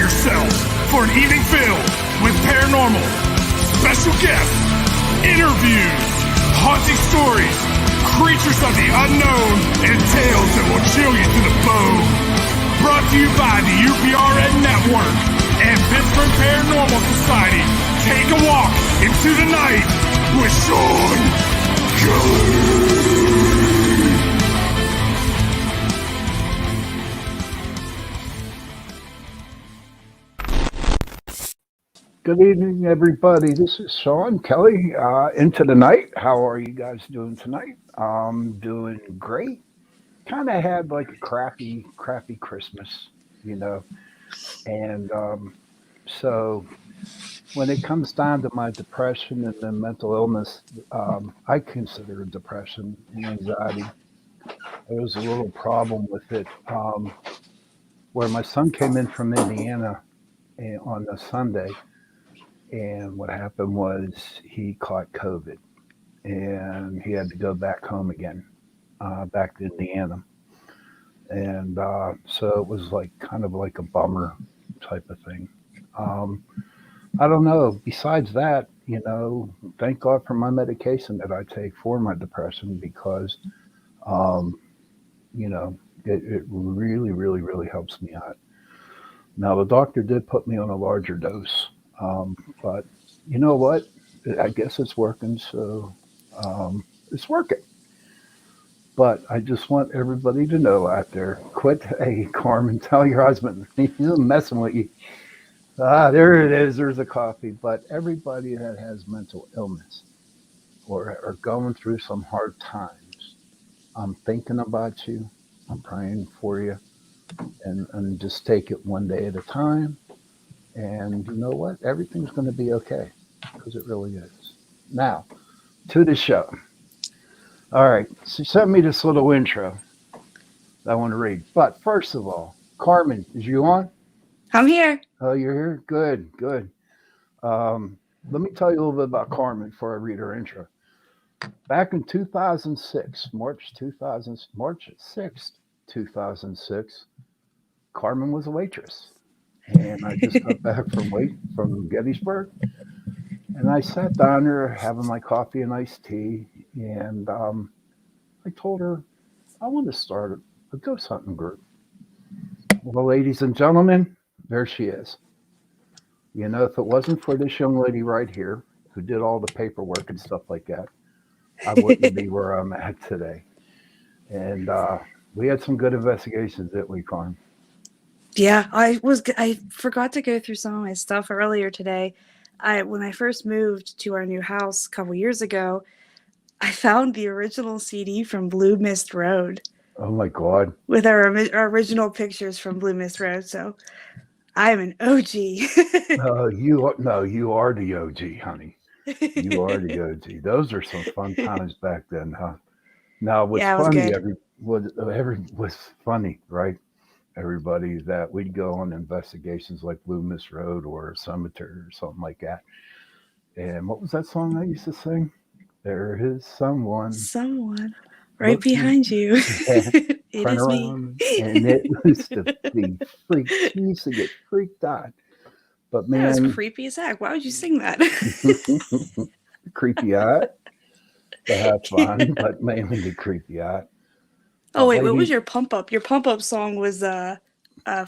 yourself for an evening filled with paranormal, special guests, interviews, haunting stories, creatures of the unknown, and tales that will chill you to the bone. Brought to you by the UPRN Network and Pittsburgh Paranormal Society. Take a walk into the night with Shawn Kelly. Good evening, everybody. This is Shawn Kelly. Into the night. How are you guys doing tonight? Doing great. Kind of had like a crappy Christmas, and so when it comes down to my depression and the mental illness, I consider depression and anxiety. There was a little problem with it, where my son came in from Indiana on a Sunday. And what happened was he caught COVID and he had to go back home again, back to Indiana. And so it was like kind of like a bummer type of thing. I don't know. Besides that, thank God for my medication that I take for my depression because, it really, really, really helps me out. Now, the doctor did put me on a larger dose. But you know what? I guess it's working, so it's working. But I just want everybody to know out there, quit, hey, Carmen, tell your husband, he's messing with you. There it is, there's a coffee. But everybody that has mental illness or are going through some hard times, I'm thinking about you, I'm praying for you, and just take it one day at a time. And you know what? Everything's going to be okay because it really is. Now, to the show. All right. So sent me this little intro that I want to read. But first of all, Carmen, is you on? I'm here. Oh, you're here? Good. Let me tell you a little bit about Carmen before I read her intro. Back in 2006, March 6th, 2006, Carmen was a waitress. And I just got back from Gettysburg, and I sat down there having my coffee and iced tea, and I told her I want to start a ghost hunting group. Well, ladies and gentlemen, there she is. If it wasn't for this young lady right here who did all the paperwork and stuff like that, I wouldn't be where I'm at today. And we had some good investigations, didn't we, Carmen? Yeah, I forgot to go through some of my stuff earlier today. When I first moved to our new house a couple years ago, I found the original CD from Blue Mist Road. Oh my God! With our original pictures from Blue Mist Road, so I'm an OG. You are the OG, honey. You are the OG. Those are some fun times back then, huh? Now, what's funny? Was funny, right? Everybody that we'd go on investigations like Blue Mist Road or a cemetery or something like that. And what was that song I used to sing? There is someone right behind you. Yeah, It is me. And it used to be freak. She used to get freaked out. But man, that was creepy as heck. Why would you sing that? Creepy out. To have fun, but mainly the creepy out. Oh wait, what was your pump up? Your pump up song was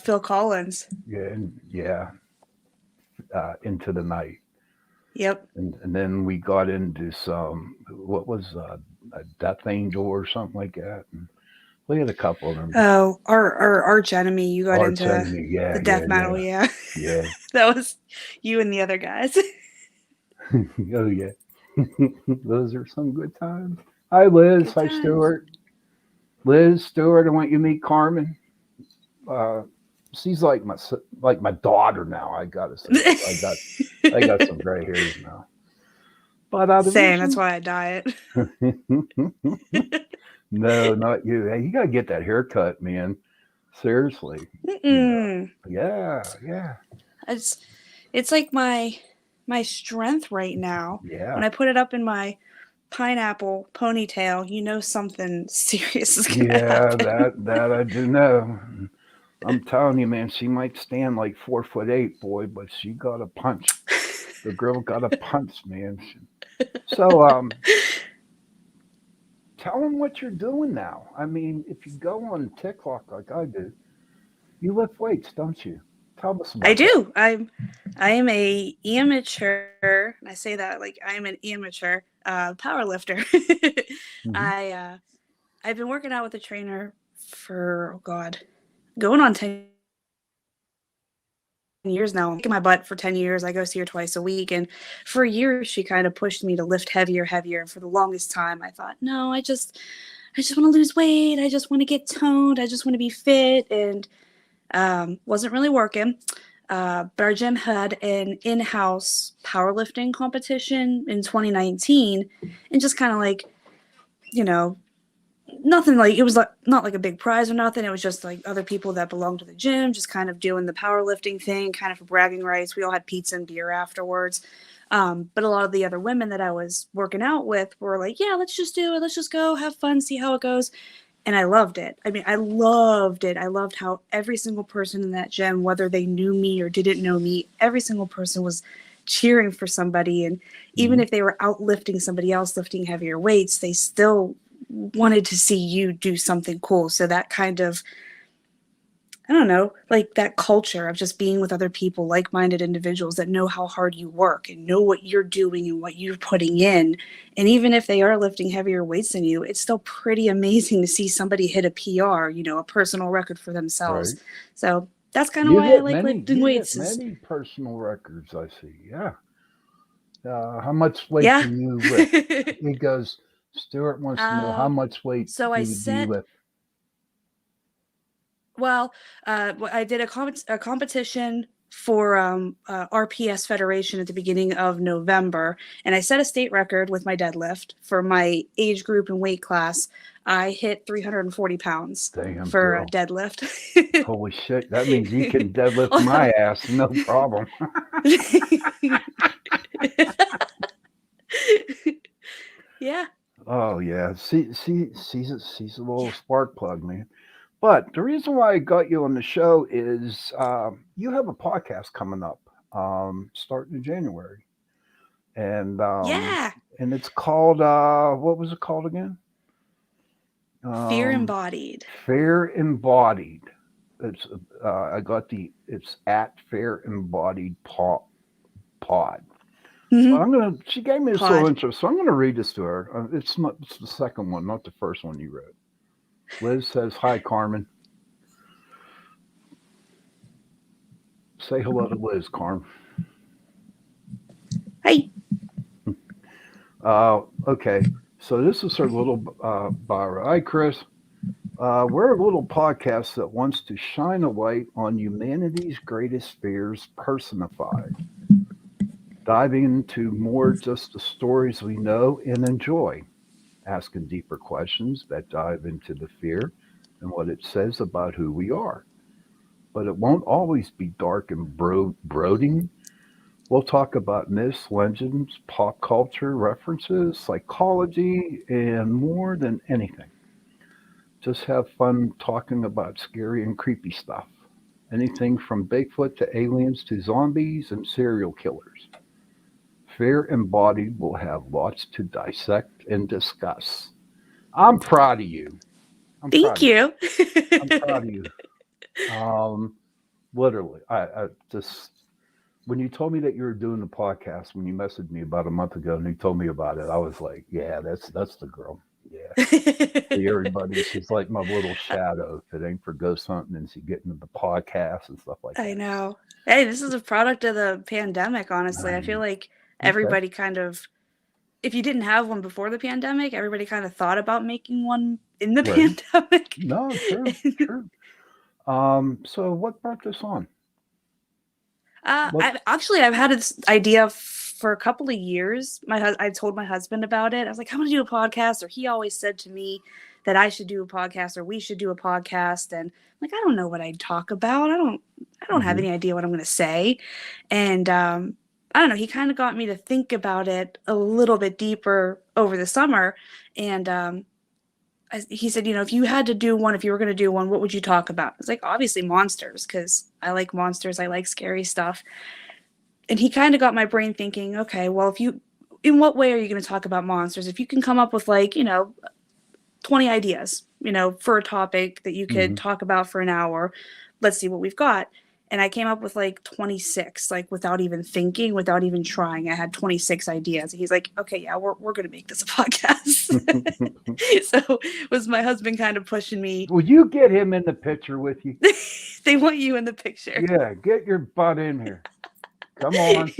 Phil Collins. Yeah. Into the Night. Yep. And then we got into some, what was a Death Angel or something like that. And we had a couple of them. Oh, our arch enemy. You got into the death metal, yeah. Yeah. That was you and the other guys. Oh yeah. Those are some good times. Hi Liz. Hi Stuart. Liz, Stewart, I want you to meet Carmen. She's like my daughter now. I gotta say, I got some gray hairs now. But same. That's why I diet. No, not you. Hey, you gotta get that haircut, man. Seriously. Yeah. It's like my strength right now. Yeah. When I put it up in my pineapple ponytail, something serious is gonna happen. Yeah, that I do know. I'm telling you, man, she might stand like 4'8", boy, but she got a punch. The girl got a punch, man. So, tell them what you're doing now. I mean, if you go on TikTok like I do, you lift weights, don't you? Tell us I about that. do. I am a amateur. And I say that like I am an amateur power lifter. Hmm. I I've been working out with a trainer for going on 10 years now. I'm kicking my butt for 10 years. I go see her twice a week, and for years she kind of pushed me to lift heavier, heavier. And for the longest time, I thought, no, I just want to lose weight. I just want to get toned. I just want to be fit, and wasn't really working. But our gym had an in-house powerlifting competition in 2019, and just kind of like, you know, nothing like it was like not like a big prize or nothing. It was just like other people that belonged to the gym, just kind of doing the powerlifting thing, kind of for bragging rights. We all had pizza and beer afterwards. But a lot of the other women that I was working out with were like, "Yeah, let's just do it. Let's just go have fun, see how it goes." And I loved it. I mean, I loved it. I loved how every single person in that gym, whether they knew me or didn't know me, every single person was cheering for somebody. And even Hmm. if they were out lifting somebody else, lifting heavier weights, they still wanted to see you do something cool. So that kind of, I don't know, like that culture of just being with other people, like minded individuals that know how hard you work and know what you're doing and what you're putting in. And even if they are lifting heavier weights than you, it's still pretty amazing to see somebody hit a PR, a personal record for themselves. Right. So that's kind of why I like lifting You hit weights is, many personal records, I see. Yeah. How much weight yeah. do you lift? He goes, Stuart wants to know how uh, much weight so I do you set lift? Well, I did a competition for RPS Federation at the beginning of November, and I set a state record with my deadlift for my age group and weight class. I hit 340 pounds Damn, for a girl. deadlift. Holy shit. That means you can deadlift my ass, no problem. Yeah. Oh, yeah. She's a little spark plug, man. But the reason why I got you on the show is you have a podcast coming up starting in January. And um, Yeah. and it's called, what was it called again? Fear Um, embodied. Fair Embodied. It's it's at Fair Embodied Pod. So Hmm. I'm gonna. She gave me this little Pod. intro, so I'm gonna read this to her. It's the second one, not the first one you wrote. Liz says, "Hi, Carmen. Say hello to Liz, Carmen." Hey. Okay. So this is her little bio. Hi, Chris. We're a little podcast that wants to shine a light on humanity's greatest fears personified, diving into more just the stories we know and enjoy, asking deeper questions that dive into the fear and what it says about who we are. But it won't always be dark and brooding. We'll talk about myths, legends, pop culture references, psychology, and more than anything. Just have fun talking about scary and creepy stuff. Anything from Bigfoot to aliens to zombies and serial killers. Fear Embodied will have lots to dissect and discuss. I'm proud of you. I'm proud Thank of you. you. I'm proud of you. Um, Literally, I just when you told me that you were doing the podcast, when you messaged me about a month ago and you told me about it, I was like, yeah, that's the girl. Yeah. See everybody, she's like my little shadow. If it ain't for ghost hunting and she getting into the podcast and stuff like I that. know. Hey, this is a product of the pandemic, honestly. I feel Um, like okay. everybody kind of, if you didn't have one before the pandemic, everybody kind of thought about making one in the Right. pandemic. No, true, true. So what brought this on? What? I've had this idea for a couple of years. I told my husband about it. I was like, "I'm going to do a podcast," or he always said to me that I should do a podcast or we should do a podcast. And I'm like, I don't know what I'd talk about. I don't have Hmm. any idea what I'm going to say. And I don't know. He kind of got me to think about it a little bit deeper over the summer, and he said, if you had to do one, if you were going to do one, what would you talk about? It's like, obviously monsters, because I like monsters. I like scary stuff. And he kind of got my brain thinking, okay, well, in what way are you going to talk about monsters? If you can come up with 20 ideas, for a topic that you could Hmm. talk about for an hour, let's see what we've got. And I came up with 26, without even thinking, without even trying. I had 26 ideas. And he's like, okay, yeah, we're going to make this a podcast. So was my husband kind of pushing me. Will you get him in the picture with you? They want you in the picture. Yeah, get your butt in here. Come on.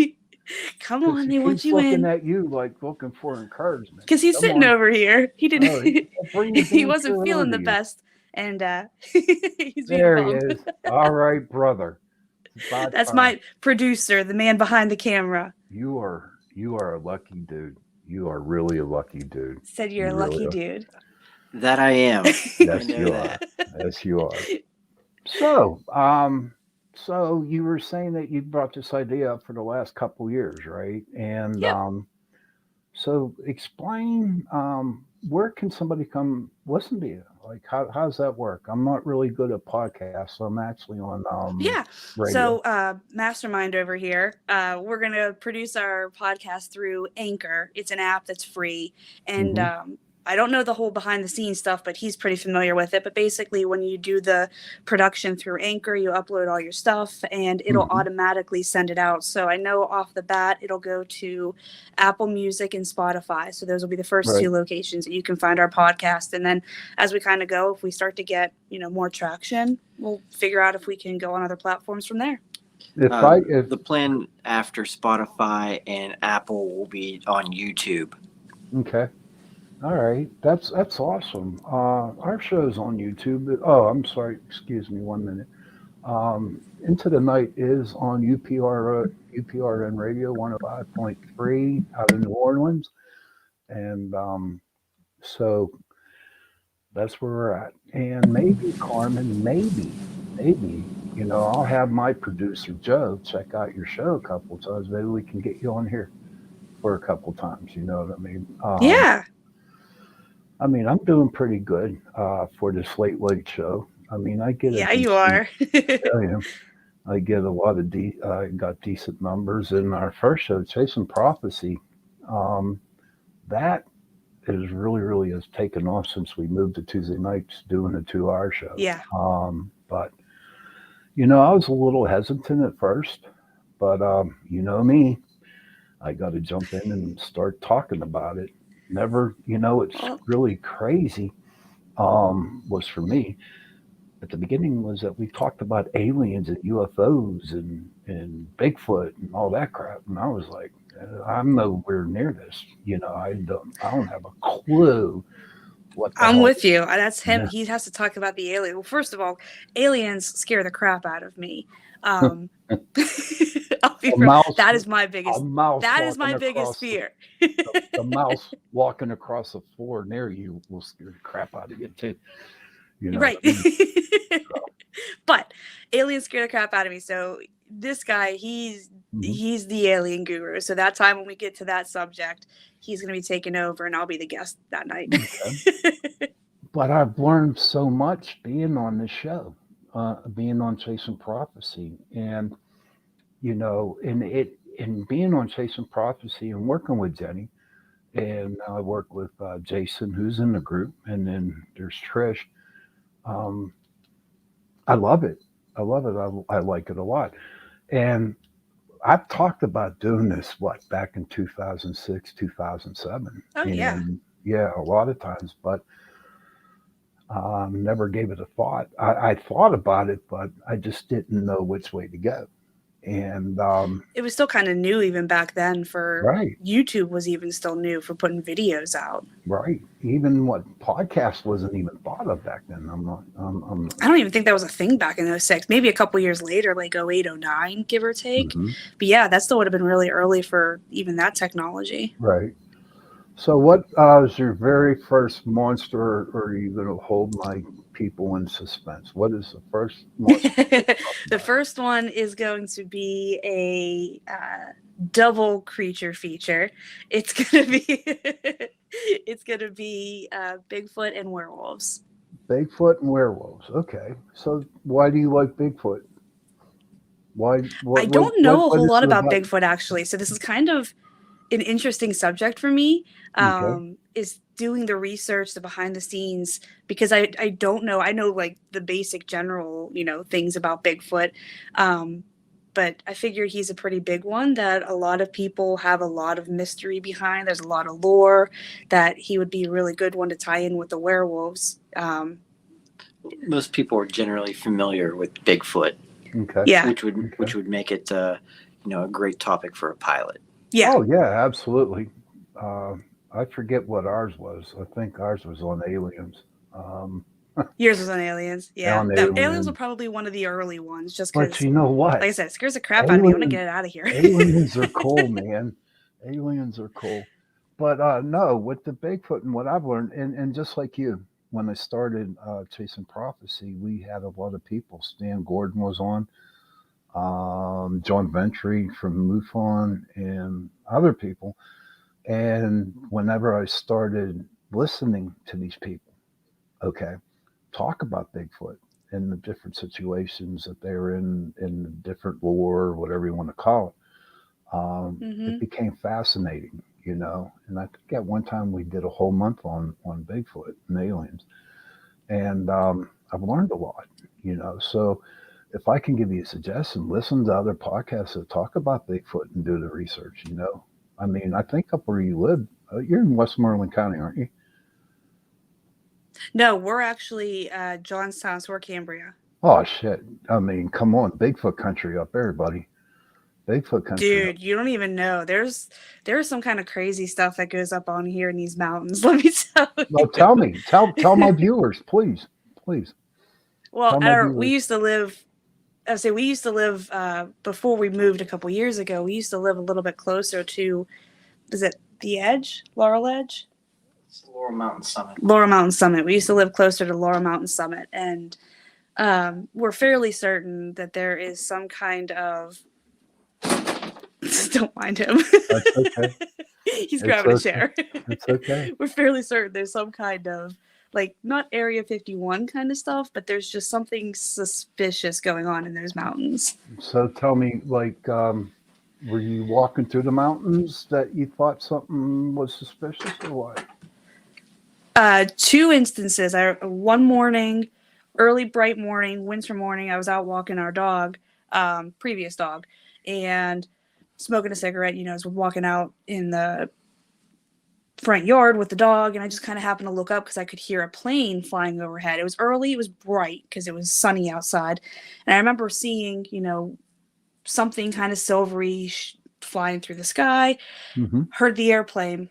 Come Because on, he they want keeps you looking in. at you like looking for encouragement. Because he's Come sitting on. over here. He didn't. Oh, he'll bring the He damn wasn't chair over feeling to the you. best, and he's being There he bummed. is. All right, brother. It's about That's time. my producer, the man behind the camera. You are a lucky dude. You are really a lucky dude. Said you're You a really lucky are. dude. That I am. I Yes, know you are. that. Yes, you are. So you were saying that you brought this idea up for the last couple years, right? And Yep. so explain, where can somebody come listen to you? Like, how's that work? I'm not really good at podcasts, so I'm actually on Yeah. radio. So, Mastermind over here, we're going to produce our podcast through Anchor. It's an app that's free. And Hmm. I don't know the whole behind the scenes stuff, but he's pretty familiar with it. But basically, when you do the production through Anchor, you upload all your stuff and it'll Hmm. automatically send it out. So I know off the bat, it'll go to Apple Music and Spotify. So those will be the first Right. two locations that you can find our podcast. And then as we kind of go, if we start to get, more traction, we'll figure out if we can go on other platforms from there. If The plan after Spotify and Apple will be on YouTube. Okay. All right, that's awesome. Our show's on YouTube. Oh, I'm sorry. Excuse me. 1 minute. Into the Night is on UPRN Radio 105.3 out of New Orleans, and so that's where we're at. And maybe Carmen, maybe I'll have my producer Joe check out your show a couple times. Maybe we can get you on here for a couple times. You know what I mean? Yeah. I mean, I'm doing pretty good for this late show. I mean, I get a Yeah, you decent. are. I am. I get a lot of I got decent numbers in our first show, Chasing Prophecy. Um, that is really has taken off since we moved to Tuesday nights doing a 2 hour show. Yeah. But I was a little hesitant at first, but you know me, I got to jump in and start talking about it. Never, it's Well, really crazy. Was for me at the beginning was that we talked about aliens and UFOs and Bigfoot and all that crap, and I was like, I'm nowhere near this. I don't have a clue what the I'm hell. with you. That's him. Yeah. He has to talk about the alien. Well, first of all, aliens scare the crap out of me. I'll be A real. mouse, That is my a biggest. mouse That is walking my biggest across fear. the mouse walking across the floor near you will scare the crap out of you too. You know Right. what I mean? But aliens scare the crap out of me. So this guy, he's Mhm. he's the alien guru. So that time when we get to that subject, he's going to be taking over, and I'll be the guest that night. Okay. But I've learned so much being on this show, being on Chasing Prophecy, and and being on Chasing Prophecy and working with Jenny, and I work with Jason, who's in the group, and then there's Trish. Um, I love it. I love it. I like it a lot. And I've talked about doing this back in 2006, 2007, Oh yeah. and yeah, a lot of times, but never gave it a thought. I thought about it, but I just didn't know which way to go. And It was still kind of new even back then. For right, YouTube was even still new for putting videos out. right. Even what podcast wasn't even thought of back then. I don't even think that was a thing back in 06. Maybe a couple years later, like 08, 09, give or take. Mhm. But yeah, that still would have been really early for even that technology. Right. So, what is your very first monster, or are you going to hold my people in suspense? What is the first monster? The first one is going to be double creature feature. It's gonna be Bigfoot and werewolves. Bigfoot and werewolves. Okay. So why do you like Bigfoot? Why? I don't know a What whole is lot it about about? Bigfoot actually, so this is kind of an interesting subject for me. Okay. Is doing the research, the behind the scenes, because I don't know. I know like the basic general things about Bigfoot, but I figure he's a pretty big one that a lot of people have a lot of mystery behind. There's a lot of lore that he would be a really good one to tie in with the werewolves. Most people are generally familiar with Bigfoot, Okay. Yeah, which Okay. would make it a great topic for a pilot. yeah. Oh yeah, absolutely. Uh, I forget what ours was. I think ours was on aliens. Um, Yours was on aliens. Yeah, on that aliens were aliens. probably one of the early ones, just But because, you know like I what? said, it scares the crap out of me. I want to Alien get it out of here. aliens are cool, man. Aliens are cool. But no, with the Bigfoot and what I've learned, and just like you, when I started chasing prophecy, we had a lot of people. Stan Gordon was on, John Ventry from MUFON, and other people. And whenever I started listening to these people, okay, talk about Bigfoot and the different situations that they're in the different lore, whatever you want to call it, it Hmm. became fascinating, you know. And I think at one time we did a whole month on Bigfoot and aliens, and I've learned a lot, you know. So if I can give you a suggestion, listen to other podcasts that talk about Bigfoot and do the research, you know. I mean, I think up where you live, you're in Westmoreland County, aren't you? No, we're actually Johnstown, so we're Cambria. Oh shit! I mean, come on, Bigfoot country up there, buddy. Bigfoot country up. Dude, you don't even know. There's some kind of crazy stuff that goes up on here in these mountains. Let me tell Well, you. tell me, tell my viewers, please, please, Well, tell my we viewers. used to live. I say we used to live before we moved a couple years ago. We used to live a little bit closer to. Is it the Edge, Laurel Edge? It's Laurel Mountain Summit. Laurel Mountain Summit. We used to live closer to Laurel Mountain Summit, and we're fairly certain that there is some kind of. Don't mind him. That's okay. He's It's grabbing a okay. chair. It's okay. We're fairly certain there's some kind of like not Area 51 kind of stuff, but there's just something suspicious going on in those mountains. So tell me, like, were you walking through the mountains that you thought something was suspicious, or what? Two instances. One morning, early bright morning, winter morning, I was out walking our dog, previous dog, and smoking a cigarette. I was walking out in the front yard with the dog, and I just kind of happened to look up because I could hear a plane flying overhead. It was early, it was bright because it was sunny outside, and I remember seeing something kind of silvery flying through the sky. Mm-hmm. Heard the airplane.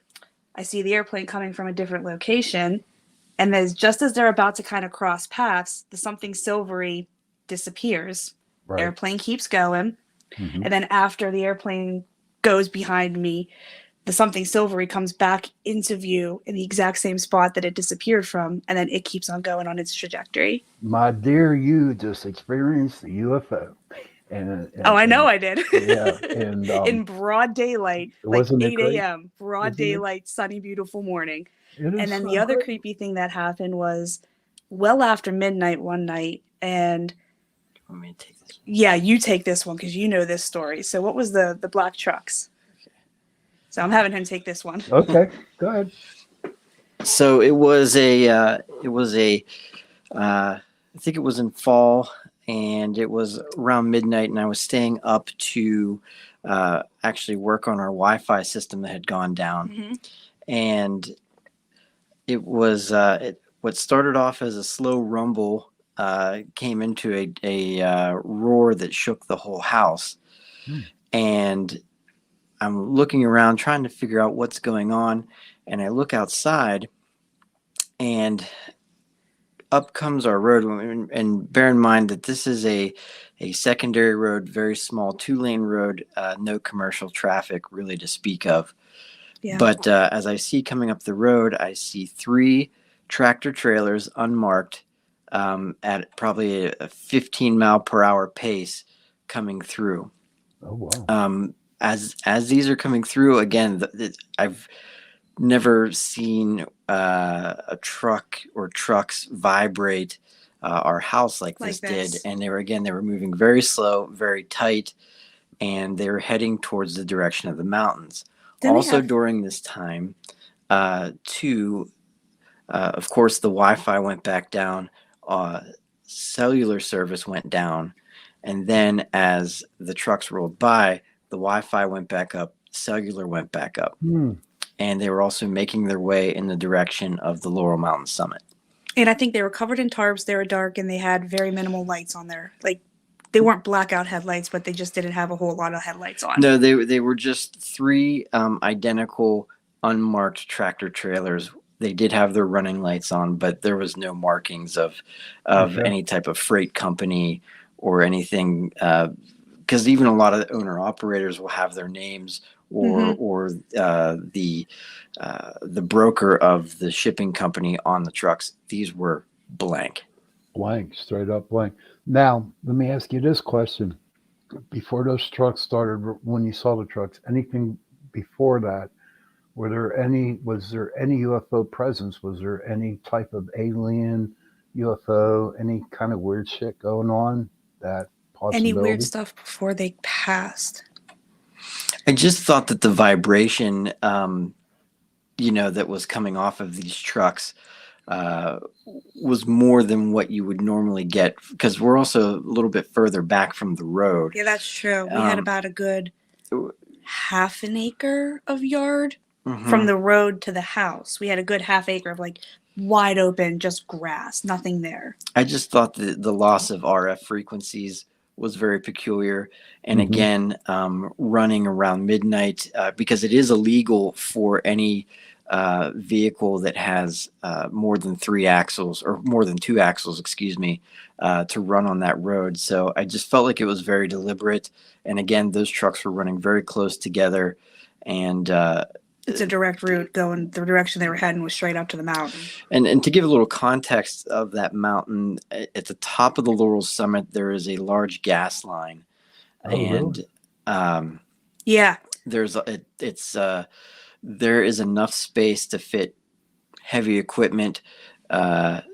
I see the airplane coming from a different location, and then just as they're about to kind of cross paths, the something silvery disappears. Right. Airplane keeps going, Mm-hmm. and then after the airplane goes behind me, the something silvery comes back into view in the exact same spot that it disappeared from, and then it keeps on going on its trajectory. My dear, you just experienced the UFO, and Oh, I know and I did. yeah, and In broad daylight, like wasn't it 8 great? a.m., broad Isn't it? daylight, sunny, beautiful morning. It And is then so the other great. creepy thing that happened was well after midnight one night. And Want me to take this? yeah, you take this one because you know this story. So what was the black trucks? So I'm having him take this one. Okay, go ahead. So it was I think it was in fall, and it was around midnight, and I was staying up to actually work on our Wi-Fi system that had gone down. Mm-hmm. And it was what started off as a slow rumble came into a roar that shook the whole house. And I'm looking around trying to figure out what's going on, and I look outside, and up comes our road. And bear in mind that this is a secondary road, very small 2-lane road, no commercial traffic really to speak of. Yeah. But as I see coming up the road, I see 3 tractor trailers unmarked at probably a 15 mile per hour pace coming through. Oh wow. as these are coming through again, I've never seen a truck or trucks vibrate our house like this did. And they were moving very slow, very tight, and they were heading towards the direction of the mountains. Also during this time, of course, the Wi-Fi went back down, cellular service went down, and then as the trucks rolled by, the Wi-Fi went back up, cellular went back up. And they were also making their way in the direction of the Laurel Mountain summit. And I think they were covered in tarps, they were dark, and they had very minimal lights on there. Like, they weren't blackout headlights, but they just didn't have a whole lot of headlights on. No, they were just three identical unmarked tractor trailers. They did have their running lights on, but there was no markings of any type of freight company or anything. Because even a lot of owner operators will have their names or the broker of the shipping company on the trucks. These were blank. Blank, straight up blank. Now, let me ask you this question. Before those trucks started, when you saw the trucks, anything before that, was there any UFO presence? Was there any type of alien UFO, any kind of weird shit going on? That possibility? Any weird stuff before they passed? I just thought that the vibration, that was coming off of these trucks was more than what you would normally get, because we're also a little bit further back from the road. Yeah, that's true. We had about a good half an acre of yard from the road to the house. We had a good half acre of like wide open, just grass, nothing there. I just thought that the loss of RF frequencies was very peculiar. And again, running around midnight, because it is illegal for any vehicle that has more than 3 axles or more than 2 axles, to run on that road. So I just felt like it was very deliberate. And again, those trucks were running very close together, and it's a direct route going. The direction they were heading was straight up to the mountain. And to give a little context of that mountain, at the top of the Laurel summit, there is a large gas line. Really? There is enough space to fit heavy equipment, to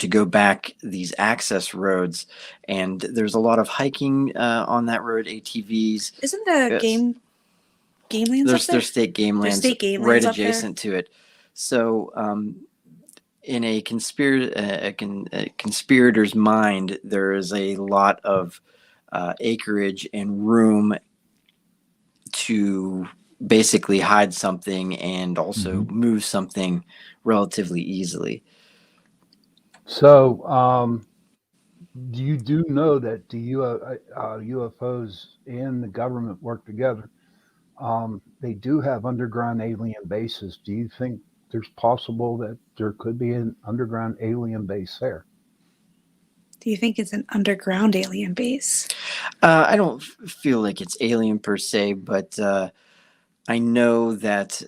go back these access roads. And there's a lot of hiking on that road, ATVs. Isn't the game lands up there? There's state game lands right adjacent to it. So in a conspirator's mind, there is a lot of acreage and room to basically hide something and also move something relatively easily. So you do know that the UFOs and the government work together. They do have underground alien bases. Do you think there's possible that there could be an underground alien base there? Do you think it's an underground alien base? I don't feel like it's alien per se, but I know that,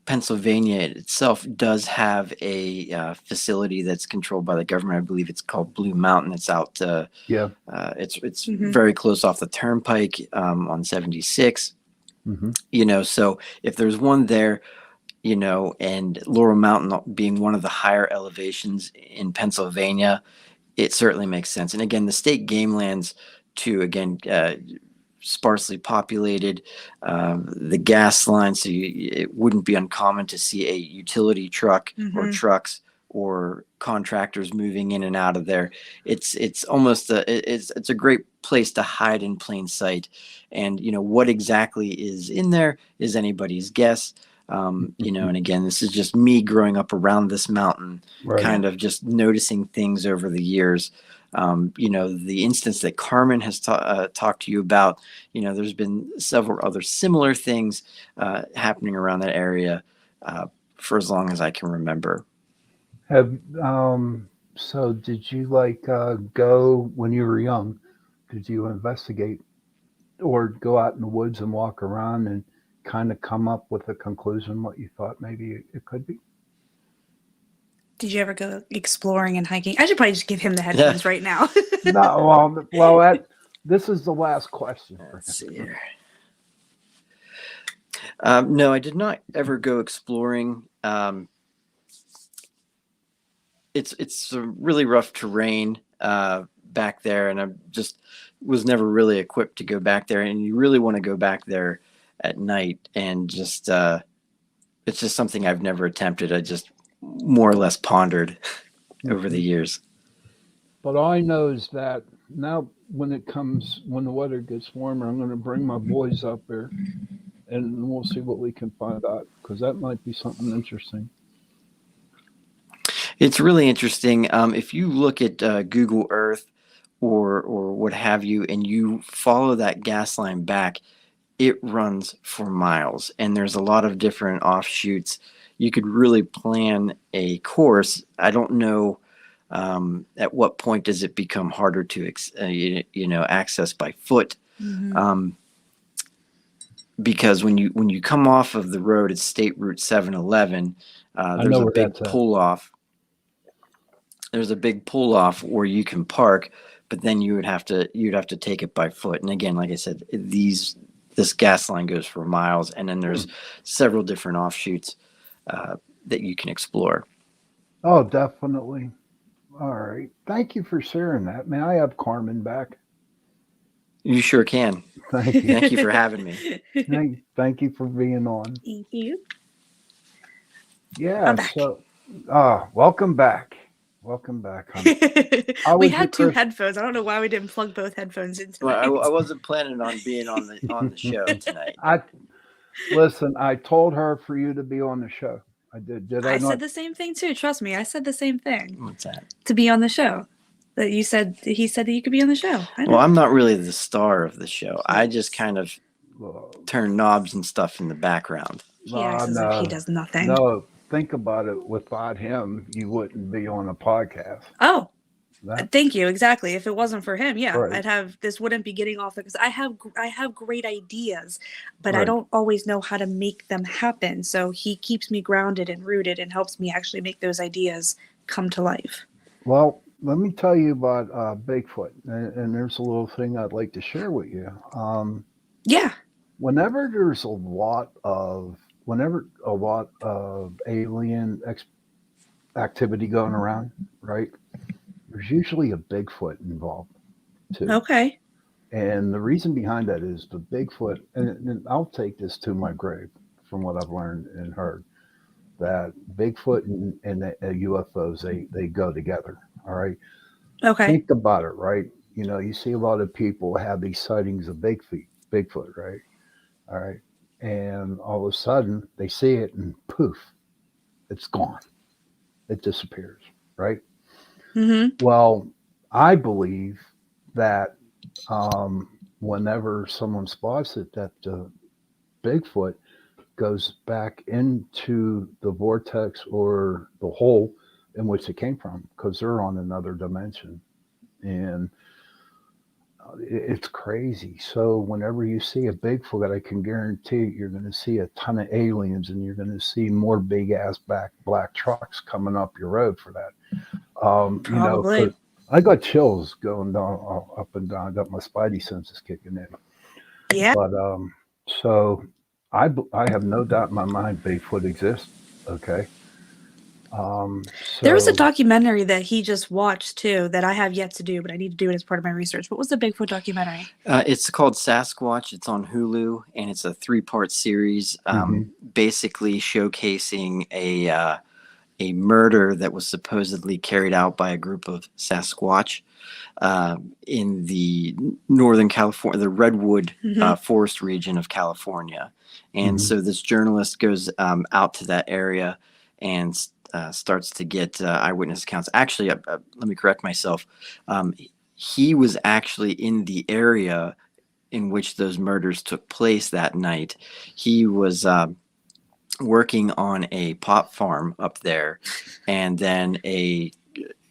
Pennsylvania itself does have a facility that's controlled by the government. I believe it's called Blue Mountain. It's out. It's very close off the turnpike on 76. So if there's one there, and Laurel Mountain being one of the higher elevations in Pennsylvania, it certainly makes sense. And again, the state game lands too, sparsely populated, the gas line, so it wouldn't be uncommon to see a utility truck or trucks or contractors moving in and out of there. It's almost it's a great place to hide in plain sight. And what exactly is in there is anybody's guess. And again, this is just me growing up around this mountain, kind of just noticing things over the years. The instance that Carmen has talked to you about, there's been several other similar things happening around that area for as long as I can remember. So did you go when you were young? Did you investigate or go out in the woods and walk around and kind of come up with a conclusion what you thought maybe it could be? Did you ever go exploring and hiking? I should probably just give him the headphones right now. No, this is the last question. Let's see here. No, I did not ever go exploring. It's a really rough terrain back there, and I just was never really equipped to go back there. And you really want to go back there at night, and just it's just something I've never attempted. I just more or less pondered over the Mhm. years. But all I know is that now, when the weather gets warmer, I'm going to bring my boys up there, and we'll see what we can find out because that might be something interesting. It's really interesting. If you look at Google Earth or what have you, and you follow that gas line back, it runs for miles, and there's a lot of different offshoots. You could really plan a course. I don't know at what point does it become harder to access by foot, Hmm. um, because when you come off of the road, it's State Route 711. I There's know a where big that's at. pull off. There's a big pull off where you can park, but then you'd have to take it by foot. And again, like I said, this gas line goes for miles, and then there's several different offshoots that you can explore. Oh, definitely. All right. Thank you for sharing that. May I have Carmen back? You sure can. Thank you. Thank you for having me. Thank you for being on. Thank you. Yeah. I'm back. So, welcome back. Welcome back, hon. How We was your had two Chris? headphones. I don't know why we didn't plug both headphones in Well, tonight. I wasn't planning on being on the show tonight. I listen. I told her for you to be on the show. I did. Did I I not? said the same thing too. Trust me, I said the same thing What's that? to be on the show. That you said he said that you could be on the show. I know. Well, I'm not really the star of the show. I just Yes. kind of Well, turn knobs and stuff in the background. He acts as if he no, does nothing. no. Think about it. Without him, you wouldn't be on a podcast. Oh, That thank you. Exactly. If it wasn't for him, yeah, right, I'd have this wouldn't be getting off because I have great ideas, but I right. don't always know how to make them happen. So he keeps me grounded and rooted and helps me actually make those ideas come to life. Well, let me tell you about Bigfoot, and there's a little thing I'd like to share with you. Yeah. Whenever there's whenever a lot of activity going around, right? There's usually a Bigfoot involved too. Okay. And the reason behind that is the Bigfoot, and I'll take this to my grave from what I've learned and heard, that Bigfoot and UFOs, they go together. All right. Okay. Think about it, right? You see a lot of people have these sightings of Bigfoot, right? All right. And all of a sudden they see it and poof, it's gone. It disappears, right? Mm-hmm. Well, I believe that whenever someone spots it, that the Bigfoot goes back into the vortex or the hole in which it came from because they're on another dimension. And it's crazy. So whenever you see a Bigfoot, I can guarantee you're going to see a ton of aliens, and you're going to see more big ass black trucks coming up your road for that. Probably. 'Cause I got chills going down up and down. I got my spidey senses kicking in. Yeah. But so I have no doubt in my mind Bigfoot exists. Okay. There was a So documentary that he just watched too that I have yet to do, but I need to do it as part of my research. What was the Bigfoot documentary? It's called Sasquatch. It's on Hulu, and it's a 3-part series, mhm, basically showcasing a murder that was supposedly carried out by a group of Sasquatch in the Northern California, the Redwood Mm-hmm. forest region of California. And mhm. so this journalist goes out to that area and starts to get eyewitness accounts. Actually, let me correct myself. He was actually in the area in which those murders took place that night. He was working on a pot farm up there, and then a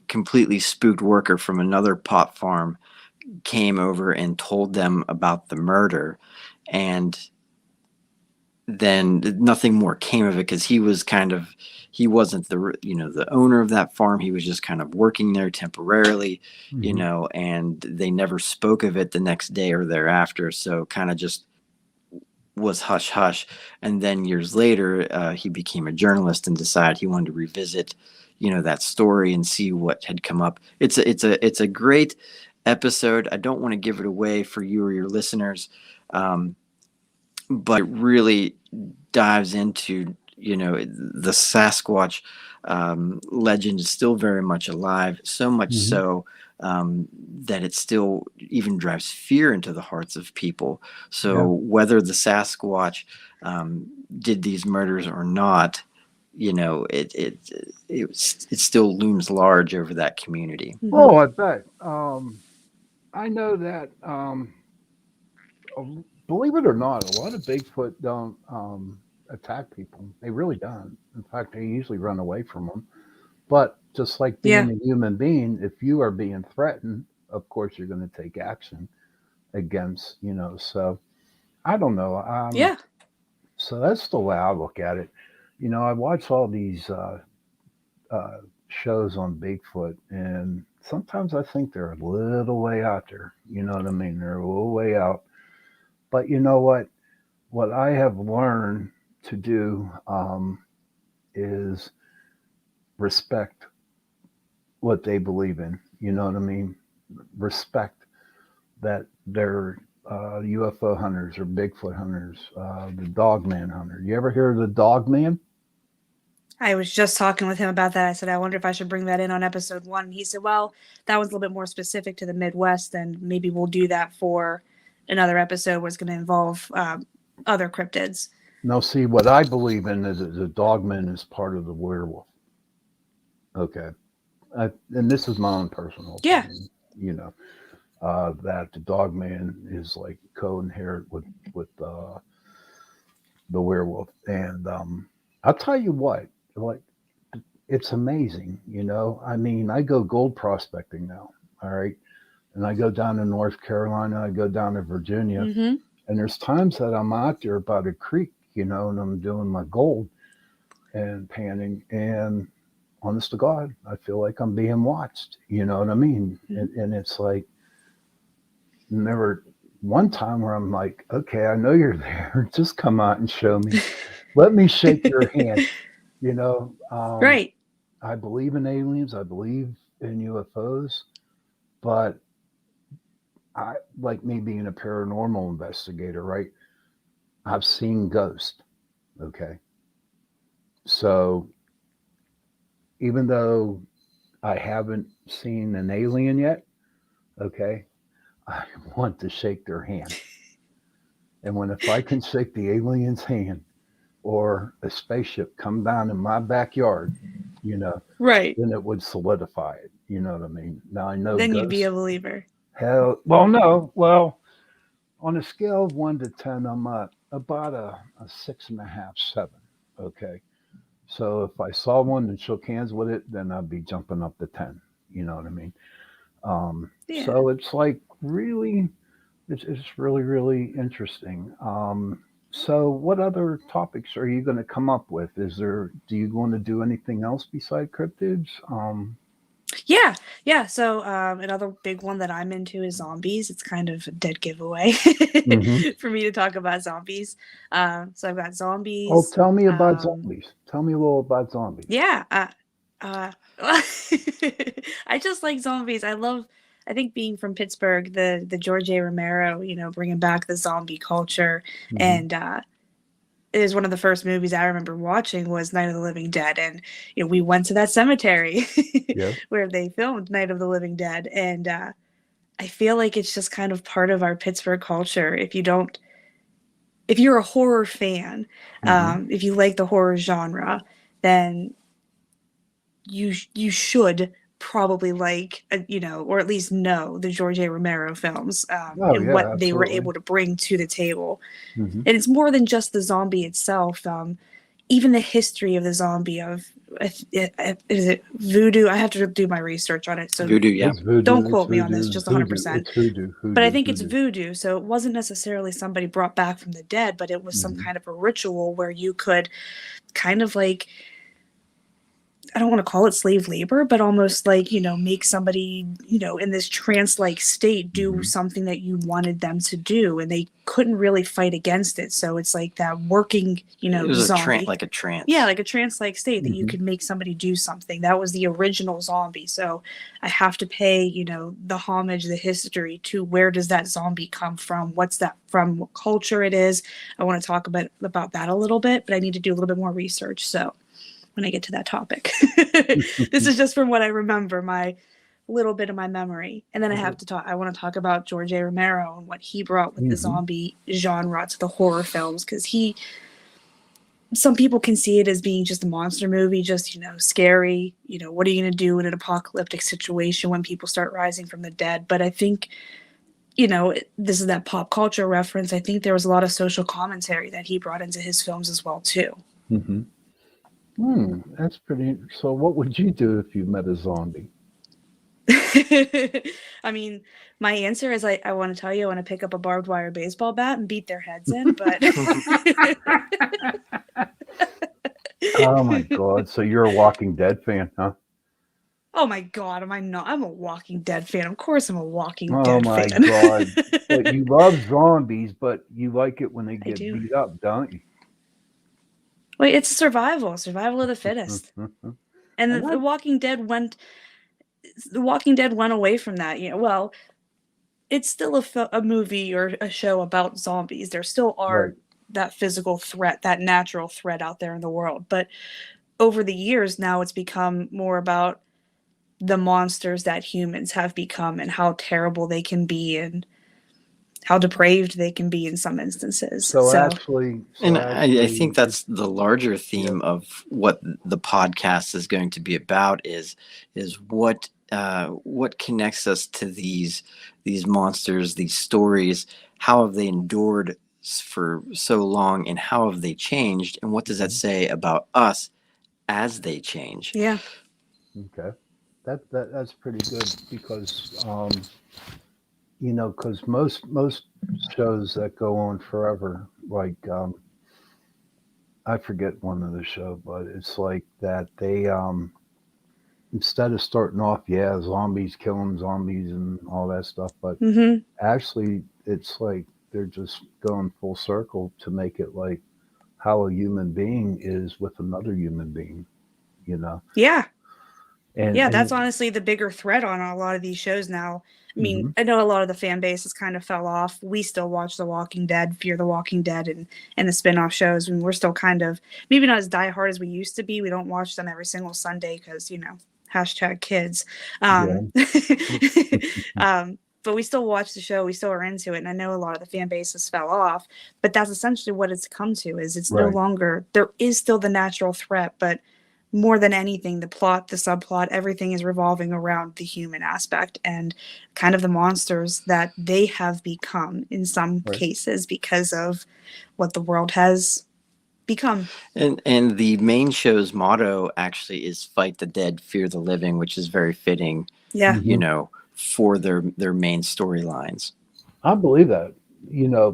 completely spooked worker from another pot farm came over and told them about the murder. And then nothing more came of it because he wasn't the owner of that farm. He was just kind of working there temporarily, Mhm. and they never spoke of it the next day or thereafter. So kind of just was hush hush. And then years later, he became a journalist and decided he wanted to revisit, that story and see what had come up. It's a great episode. I don't want to give it away for you or your listeners, but it really dives into, the Sasquatch legend is still very much alive, so much Mm-hmm. so that it still even drives fear into the hearts of people. So Yeah. whether the Sasquatch did these murders or not, it still looms large over that community. Hmm. Oh, I bet. I know that. Believe it or not, a lot of Bigfoot don't attack people. They really don't. In fact, they usually run away from them. But just like Yeah. being a human being, if you are being threatened, of course you're going to take action against, So I don't know. Yeah. So that's the way I look at it. I watch all these uh, shows on Bigfoot, and sometimes I think they're a little way out there. You know what I mean? They're a little way out. But you know what? What I have learned to do is respect what they believe in. You know what I mean? Respect that they're UFO hunters or Bigfoot hunters, the Dogman hunter. You ever hear of the Dogman? I was just talking with him about that. I said, I wonder if I should bring that in on episode 1. And he said, well, that one's a little bit more specific to the Midwest, and maybe we'll do that for another episode where it's going to involve other cryptids. No, see, what I believe in is that the Dogman is part of the werewolf. Okay. And this is my own personal Yeah. opinion, that the Dogman is like co-inherent with the werewolf. And I'll tell you what, like, it's amazing, I mean, I go gold prospecting now, all right? And I go down to North Carolina, I go down to Virginia, Mm-hmm. and there's times that I'm out there by the creek, and I'm doing my gold and panning, and honest to God, I feel like I'm being watched, you know what I mean? And it's like, never one time where I'm like, okay, I know you're there, just come out and show me. Let me shake your hand. Right. I believe in aliens. I believe in UFOs, but I like me being a paranormal investigator, right? I've seen ghosts. Okay. So even though I haven't seen an alien yet, okay, I want to shake their hand. And if I can shake the alien's hand or a spaceship come down in my backyard, Right. then it would solidify it. You know what I mean? Now I know Then you'd be ghosts. a believer. Hell, well, no. Well, on a scale of 1 to 10, I'm about a 6.5, 7. Okay. So if I saw one and shook hands with it, then I'd be jumping up to 10. You know what I mean? Yeah. So it's like really, it's really, really interesting. So what other topics are you going to come up with? Do you want to do anything else beside cryptids? Yeah. So another big one that I'm into is zombies. It's kind of a dead giveaway Mhm. for me to talk about zombies. So I've got Oh, zombies. tell me about zombies. Tell me a little about zombies. Yeah. I just like zombies. I think being from Pittsburgh, the George A. Romero, bringing back the zombie culture. Hmm. And it was one of the first movies I remember watching was Night of the Living Dead. And, we went to that cemetery Yeah. where they filmed Night of the Living Dead. And I feel like it's just kind of part of our Pittsburgh culture. If you're a horror fan, Hmm. if you like the horror genre, then you should probably like, or at least know the George A. Romero films Oh and what yeah, they were absolutely. able to bring to the table. Hmm. And it's more than just the zombie itself. Even the history of the zombie of is it voodoo? I have to do my research on it, so Voodoo, yeah. It's voodoo. don't It's quote me on this voodoo. just Voodoo. 100%. It's voodoo. But I Voodoo. think it's Voodoo. voodoo, so it wasn't necessarily somebody brought back from the dead, but it was some Hmm. kind of a ritual where you could kind of like I don't want to call it slave labor, but almost like, make somebody, in this trance-like state do something that you wanted them to do, and they couldn't really fight against it. So it's like that working, It was zombie. like a trance. Yeah, like a trance-like state that you could make somebody do something. That was the original zombie. So I have to pay, the homage, the history to where does that zombie come from? What's that from? What culture it is? I want to talk about that a little bit, but I need to do a little bit more research. So when I get to that topic. This is just from what I remember, my little bit of my memory. And then I want to talk about George A. Romero and what he brought with the zombie genre to the horror films, because some people can see it as being just a monster movie, just, scary. What are you going to do in an apocalyptic situation when people start rising from the dead? But I think, this is that pop culture reference. I think there was a lot of social commentary that he brought into his films as well, too. Mm-hmm. That's pretty. So, what would you do if you met a zombie? I mean, my answer is I want to tell you, I want to pick up a barbed wire baseball bat and beat their heads in, but. Oh my God! So you're a Walking Dead fan, huh? Oh my God, am I not? I'm a Walking Dead fan. Of course, I'm a Walking Dead Oh my fan. God! But you love zombies, but you like it when they get do. beat up, don't you? Wait, it's survival of the fittest. And the Walking Dead went away from that. Well, it's still a movie or a show about zombies. There still are that physical threat, that natural threat out there in the world. But over the years, now it's become more about the monsters that humans have become and how terrible they can be and how depraved they can be in some instances. I think that's the larger theme of what the podcast is going to be about is what connects us to these monsters, these stories. How have they endured for so long, and how have they changed, and what does that say about us as they change? Yeah. Okay, that's pretty good because because most shows that go on forever, like I forget one of the show, but it's like that they instead of starting off, zombies killing zombies and all that stuff, but actually it's like they're just going full circle to make it like how a human being is with another human being, Yeah. And that's honestly the bigger threat on a lot of these shows now. I mean, I know a lot of the fan bases kind of fell off. We still watch The Walking Dead, Fear the Walking Dead, and the spin-off shows. And we're still kind of, maybe not as diehard as we used to be. We don't watch them every single Sunday because, #kids. But we still watch the show. We still are into it. And I know a lot of the fan bases fell off. But that's essentially what it's come to, is it's no longer, there is still the natural threat, but more than anything, the plot, the subplot, everything is revolving around the human aspect and kind of the monsters that they have become in some cases because of what the world has become. And the main show's motto actually is "Fight the dead, fear the living," which is very fitting. Yeah. For their main storylines. I believe that,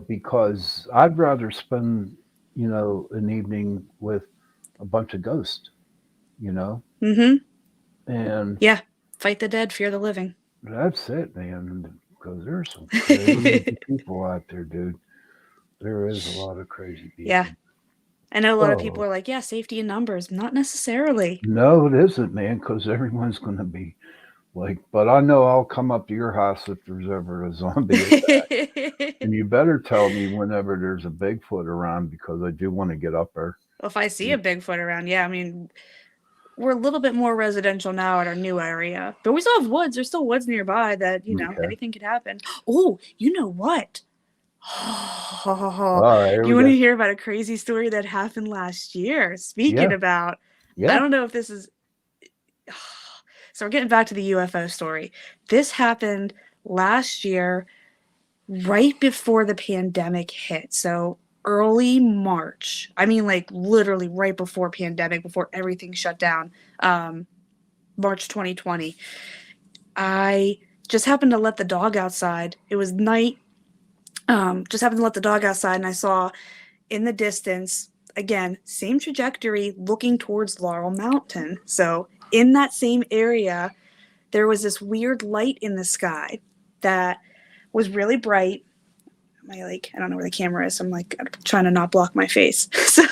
because I'd rather spend, an evening with a bunch of ghosts. And fight the dead, fear the living. That's it, man. Because there's some crazy people out there, dude. There is a lot of crazy people. Yeah, I know a lot of people are like, safety in numbers. Not necessarily. No, it isn't, man. Because everyone's going to be like, but I know I'll come up to your house if there's ever a zombie attack. And you better tell me whenever there's a Bigfoot around, because I do want to get up there. Well, if I see a Bigfoot around, I mean, we're a little bit more residential now at our new area, but we still have woods. There's still woods nearby that, anything could happen. Oh, you know what? You want to hear about a crazy story that happened last year? Speaking about, I don't know if this is, so we're getting back to the UFO story. This happened last year, right before the pandemic hit. So early March. I mean, like literally right before pandemic, before everything shut down. March 2020. I just happened to let the dog outside. It was night. Just happened to let the dog outside, and I saw in the distance, again, same trajectory looking towards Laurel Mountain. So in that same area, there was this weird light in the sky that was really bright. I don't know where the camera is, so I'm like trying to not block my face. So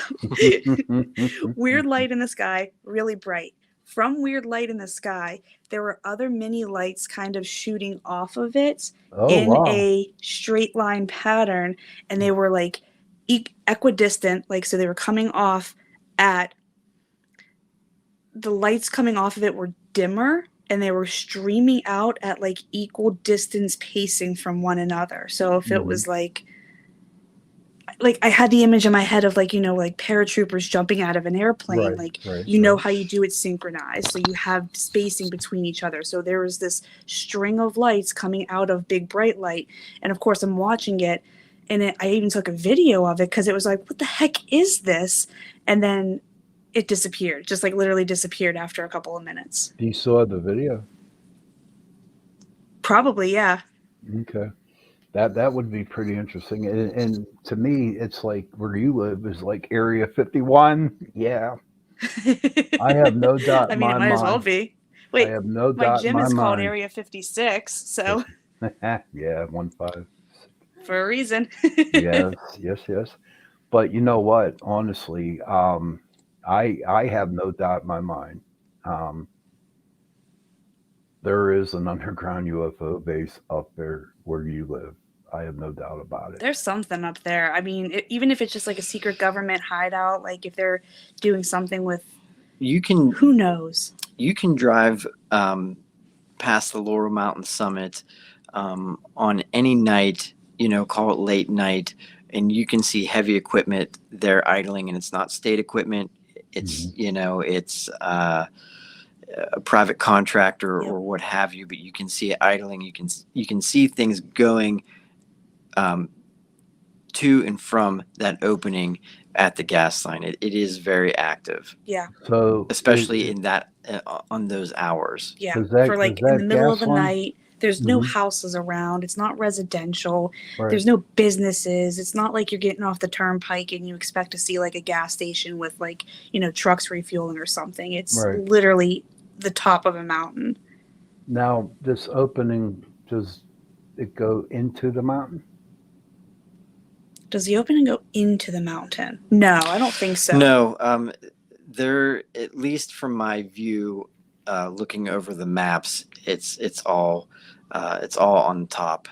weird light in the sky, really bright. From weird light in the sky, there were other mini lights kind of shooting off of it Oh, in wow. a straight line pattern, and they were like equidistant, like so they were coming off at the lights coming off of it were dimmer, and they were streaming out at like equal distance pacing from one another. So if it was like I had the image in my head of like paratroopers jumping out of an airplane, Right. how you do it synchronized, so you have spacing between each other. So there was this string of lights coming out of big bright light, and of course I'm watching it, and I even took a video of it because it was like, what the heck is this? And then it disappeared, just like literally disappeared after a couple of minutes. You saw the video? Probably, yeah. Okay. That would be pretty interesting. And to me, it's like where you live is like Area 51. Yeah. I have no doubt I in mean, it my might as well mind. be. I Wait, have no my doubt in gym my is called mind. Area 56, so Yeah, 1-5. for a reason. Yes. But you know what? Honestly, I have no doubt in my mind. Um, there is an underground UFO base up there where you live. I have no doubt about it. There's something up there. I mean, even if it's just like a secret government hideout, like if they're doing something with, who knows? You can drive past the Laurel Mountain summit on any night, call it late night, and you can see heavy equipment there idling, and it's not state equipment. It's it's a private contractor or what have you, but you can see it idling. You can see things going to and from that opening at the gas line. It is very active. Yeah. So especially in that on those hours. Yeah. For like in the middle of the line? night, there's no houses around. It's not residential. Right. There's no businesses. It's not like you're getting off the turnpike and you expect to see like a gas station with like, trucks refueling or something. It's literally the top of a mountain. Now, this opening, does it go into the mountain? Does the opening go into the mountain? No, I don't think so. No, there, at least from my view, looking over the maps, it's all on top.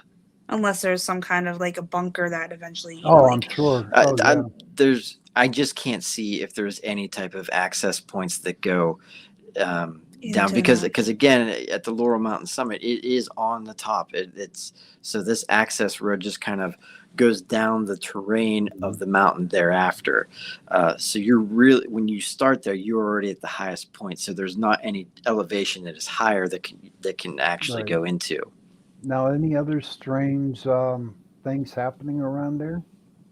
Unless there's some kind of like a bunker that eventually. I'm sure. I just can't see if there's any type of access points that go down because again, at the Laurel Mountain summit, it is on the top. It's so this access road just kind of goes down the terrain of the mountain thereafter. So you're really, when you start there, you're already at the highest point. So there's not any elevation that is higher that can actually go into. Now, any other strange things happening around there,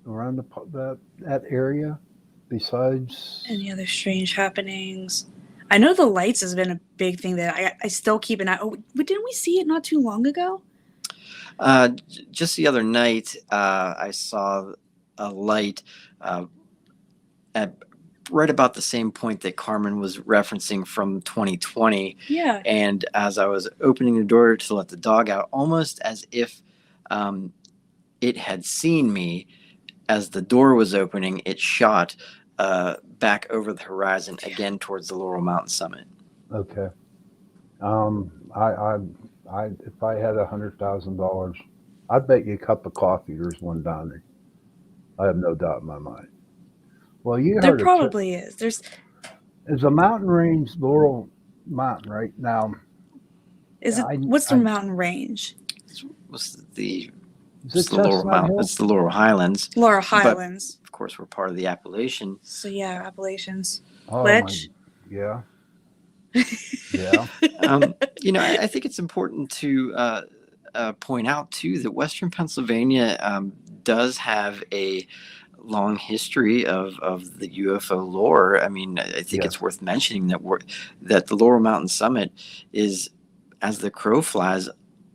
around that area, besides any other strange happenings? I know the lights has been a big thing that I still keep an eye. Oh, didn't we see it not too long ago? Just the other night, I saw a light at right about the same point that Carmen was referencing from 2020. Yeah. And as I was opening the door to let the dog out, almost as if it had seen me, as the door was opening, it shot back over the horizon again towards the Laurel Mountain summit. Okay. If I had $100,000, I'd bet you a cup of coffee there's one down there. I have no doubt in my mind. Well, you heard there probably is. There's a mountain range, Laurel Mountain, right now. What's the mountain range? It's the Laurel Mountain. It's the Laurel Highlands. Laurel Highlands. But of course, we're part of the Appalachian. So yeah, Appalachians. Which? Yeah. Yeah. I think it's important to point out too that Western Pennsylvania does have a long history of the UFO lore. I mean, I think it's worth mentioning that the Laurel Mountain Summit is, as the crow flies,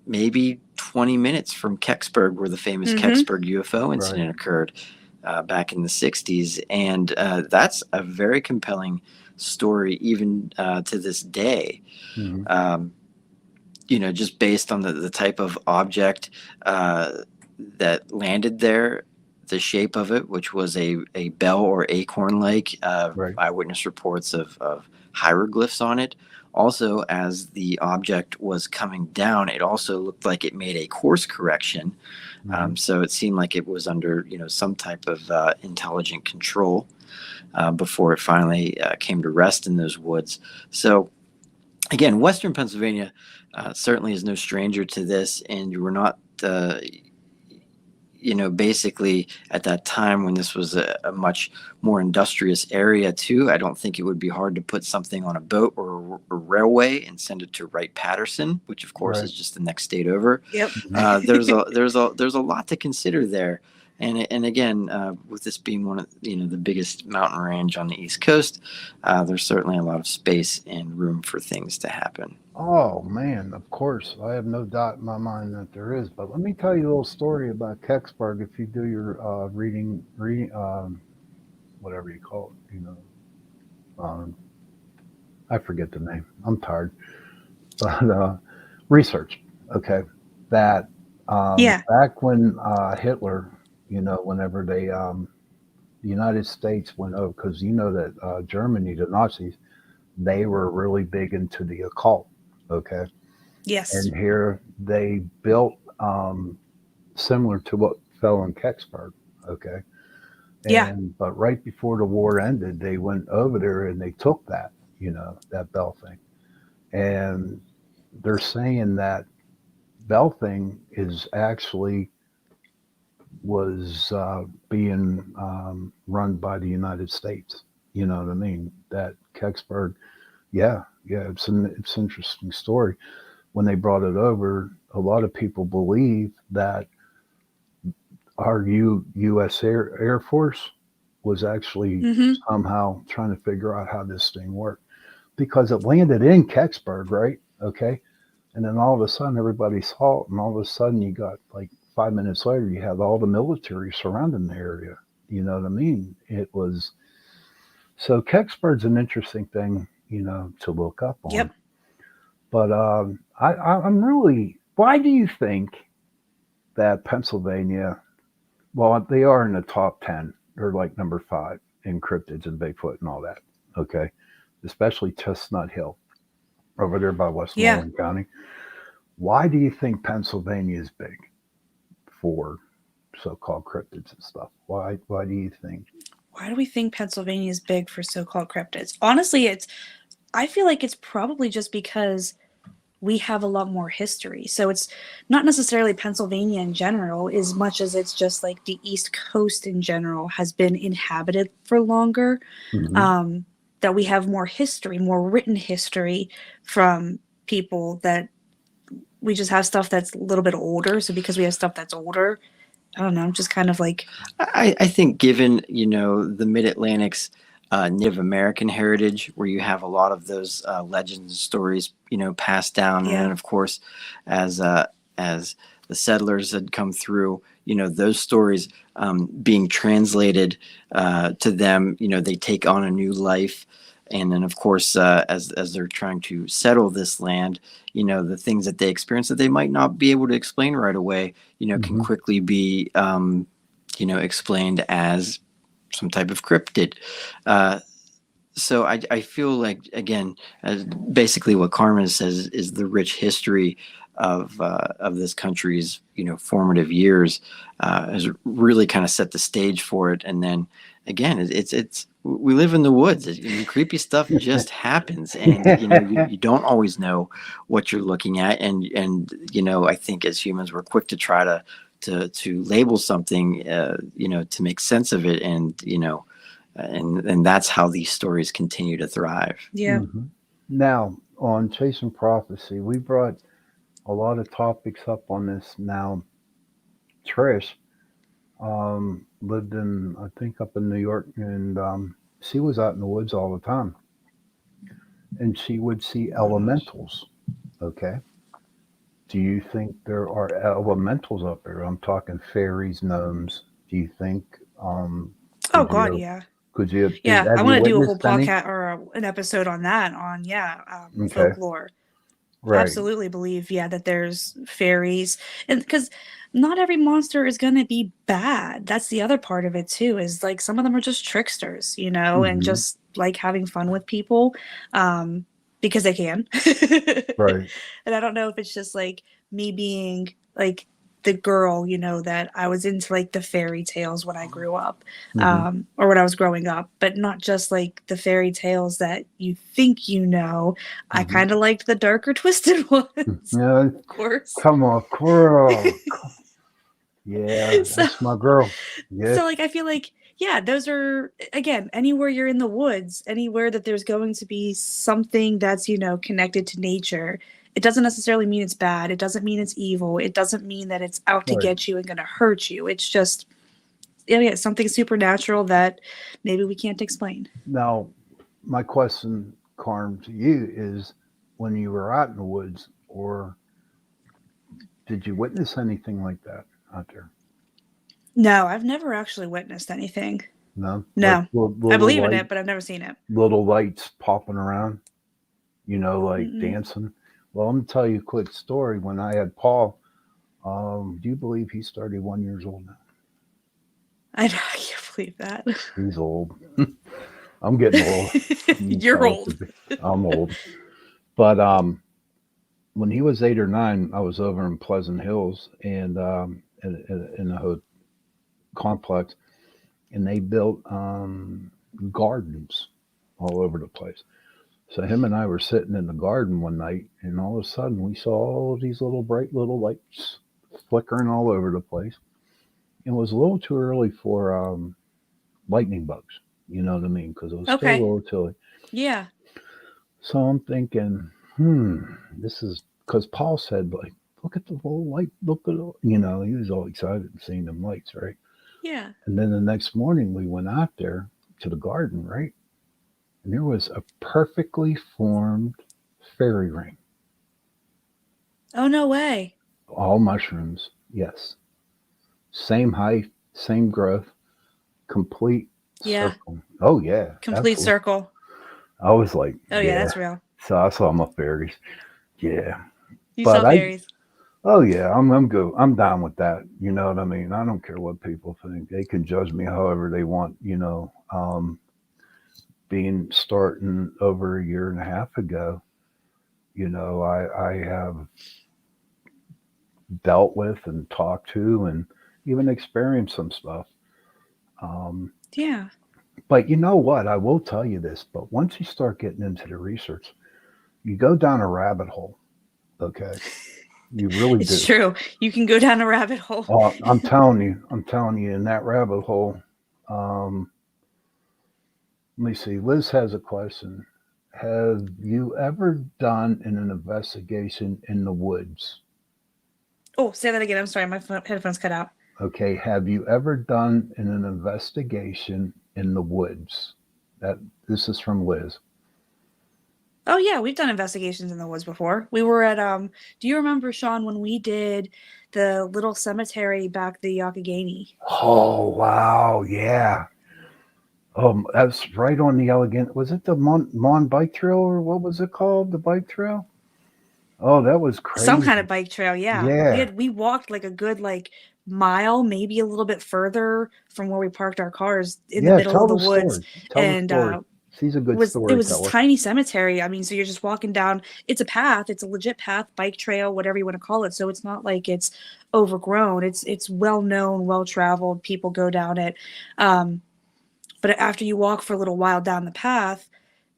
maybe 20 minutes from Kecksburg, where the famous Kecksburg UFO incident occurred. back in the 60s. And that's a very compelling story, even to this day. Mhm. Just based on the type of object that landed there, the shape of it, which was a bell or acorn like, Right. eyewitness reports of hieroglyphs on it. Also, as the object was coming down, it also looked like it made a course correction. Mhm. So it seemed like it was under, some type of intelligent control before it finally came to rest in those woods. So again, Western Pennsylvania certainly is no stranger to this, and we're not, basically at that time when this was a much more industrious area too. I don't think it would be hard to put something on a boat or a railway and send it to Wright-Patterson, which of course Right. is just the next state over. Yep. Mhm. There's a lot to consider there. And again, with this being one of the biggest mountain range on the East Coast, there's certainly a lot of space and room for things to happen. Oh man, of course. I have no doubt in my mind that there is. But let me tell you a little story about Kecksburg. If you do your reading, whatever you call it, um, I forget the name. I'm tired. But research. Okay, that Yeah. back when Hitler, whenever the United States went over, because that Germany, the Nazis, they were really big into the occult. Okay, Yes. and here they built similar to what fell in Kecksburg. Okay, Yeah. but right before the war ended, they went over there and they took that, that bell thing, and they're saying that bell thing is actually was being run by the United States. You know what I mean? That Kecksburg, yeah, yeah, it's an interesting story. When they brought it over, a lot of people believe that our U.S. Air Force was actually Mm-hmm. somehow trying to figure out how this thing worked because it landed in Kecksburg, right? Okay, and then all of a sudden everybody saw it, and all of a sudden you got like 5 minutes later you had all the military surrounding the area. You know what I mean? It was so Kecksburg's an interesting thing, to look up on. Yep. But I'm really. Why do you think that Pennsylvania? Well, they are in the top 10. They're like number 5 in cryptids and Bigfoot and all that. Okay, especially Chestnut Hill over there by Yeah. Westmoreland County. Why do you think Pennsylvania is big for so-called cryptids and stuff? Why? Why do you think? Why do we think Pennsylvania is big for so-called cryptids? Honestly, I feel like it's probably just because we have a lot more history. So it's not necessarily Pennsylvania in general, as much as it's just like the East Coast in general has been inhabited for longer. Hmm. Um, that we have more history, more written history from people that we just have stuff that's a little bit older. So because we have stuff that's older, I don't know, just kind of like, I think given, the Mid-Atlantic's Native American heritage, where you have a lot of those legends and stories, passed down, and yeah, then of course, as the settlers had come through, those stories being translated to them, they take on a new life, and then of course, as they're trying to settle this land, the things that they experience that they might not be able to explain right away, can Hmm. quickly be explained as some type of cryptid. Uh, so I feel like, again, basically what Carmen says is the rich history of this country's formative years has really kind of set the stage for it. And then again, it's we live in the woods. Creepy stuff just happens, and you don't always know what you're looking at. And I think as humans, we're quick to try to label something, to make sense of it, and that's how these stories continue to thrive. yeah, Hmm. Now on Chasing Prophecy, we brought a lot of topics up on this. Now Trish lived in, I think, up in New York, and she was out in the woods all the time, and she would see elementals. Okay, do you think there are elementals up there? I'm talking fairies, gnomes. Do you think Oh Could God, you? yeah. Could you? Yeah, I Have you want to do a whole witnessed any? podcast or an episode on that. On Okay. folklore. Right. Absolutely believe that there's fairies, and because not every monster is going to be bad. That's the other part of it too. Is like some of them are just tricksters, and Hmm. just like having fun with people, because they can. Right. And I don't know if it's just like me being like the girl, that I was into like the fairy tales when I grew up, Hmm. or when I was growing up, but not just like the fairy tales that you think I Hmm. kind of liked the darker, twisted ones, Yeah. of course. Come on, Coral. Yeah, so, that's my girl. Yeah. so like I feel like those are again anywhere you're in the woods, anywhere that there's going to be something that's connected to nature. It doesn't necessarily mean it's bad. It doesn't mean it's evil. It doesn't mean that it's out to Right. get you and going to hurt you. It's just it's something supernatural that maybe we can't explain. Now, my question, Carm, to you is when you were out in the woods, or did you witness anything like that out there? No, I've never actually witnessed anything. No? Like No, I little believe in light, it, but I've never seen it. little lights popping around, like Mm-mm. dancing? Well, I'm going to tell you a quick story. When I had Paul, do you believe he's 31 years old now? I can't believe that. He's old. I'm getting old. You're old. I'm old. But when he was 8 or 9, I was over in Pleasant Hills and in a complex, and they built gardens all over the place. So him and I were sitting in the garden one night, and all of a sudden we saw all of these little bright little lights flickering all over the place. It was a little too early for lightning bugs. You know what I mean? Because it was still a Okay. little chilly. Yeah. So I'm thinking, this is because Paul said, like, look at the little light, look at it. He was all excited seeing them lights, right? Yeah. And then the next morning we went out there to the garden, right? And there was a perfectly formed fairy ring, Oh, no way. all mushrooms, yes. Same height, same growth, complete Yeah. circle. Oh, yeah, Complete absolutely. circle. I was like, Oh, yeah, yeah. that's real. So I saw my fairies. Yeah. You But saw fairies. oh yeah, I'm good. I'm down with that. You know what I mean? I don't care what people think. They can judge me however they want. Being starting over a year and a half ago, I have dealt with and talked to and even experienced some stuff. Um, Yeah. but you know what? I will tell you this. But once you start getting into the research, you go down a rabbit hole. Okay, you really It's do. true. You can go down a rabbit hole. I'm telling you, in that rabbit hole. Um, Let me see. Liz has a question. Have you ever done an investigation in the woods? Oh, say that again. I'm sorry. My headphones cut out. Okay. Have you ever done an investigation in the woods? That this is from Liz. Oh, yeah. We've done investigations in the woods before. We were at, do you remember, Shawn, when we did the little cemetery back the Yakagani? Oh wow, yeah. That's right on the elegant. Was it the Mon Bike Trail or what was it called? The bike trail? Oh, that was Some kind crazy. of bike trail. Yeah. Yeah. We walked like a good, like, mile, maybe a little bit further from where we parked our cars in the Yeah. middle of Tell the the woods. story. Tell the And, story. She's a good it was this storyteller. tiny cemetery. I mean, so you're just walking down. It's a path. It's a legit path, bike trail, whatever you want to call it. So it's not like it's overgrown. It's well known, well traveled. People go down it. Um, but after you walk for a little while down the path,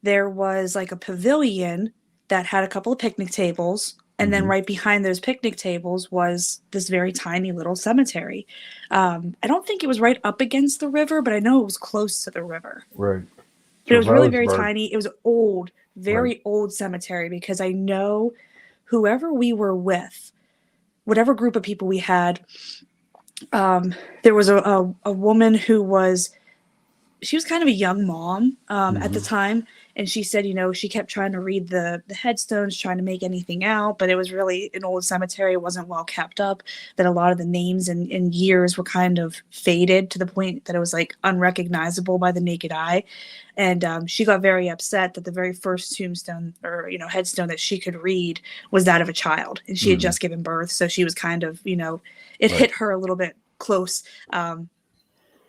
there was like a pavilion that had a couple of picnic tables. And then Hmm. right behind those picnic tables was this very tiny little cemetery. I don't think it was right up against the river, but I know it was close to the river. Right. But it was really very Rosebud. tiny. It was old, Right. very old cemetery because I know whoever we were with, whatever group of people we had, there was a woman who was she was kind of a young mom at the time, and she said, she kept trying to read the headstones, trying to make anything out, but it was really an old cemetery. It wasn't well kept up. That a lot of the names and years were kind of faded to the point that it was like unrecognizable by the naked eye. And she got very upset that the very first tombstone or headstone that she could read was that of a child, and she had just given birth, so she was kind of it hit her a little bit close.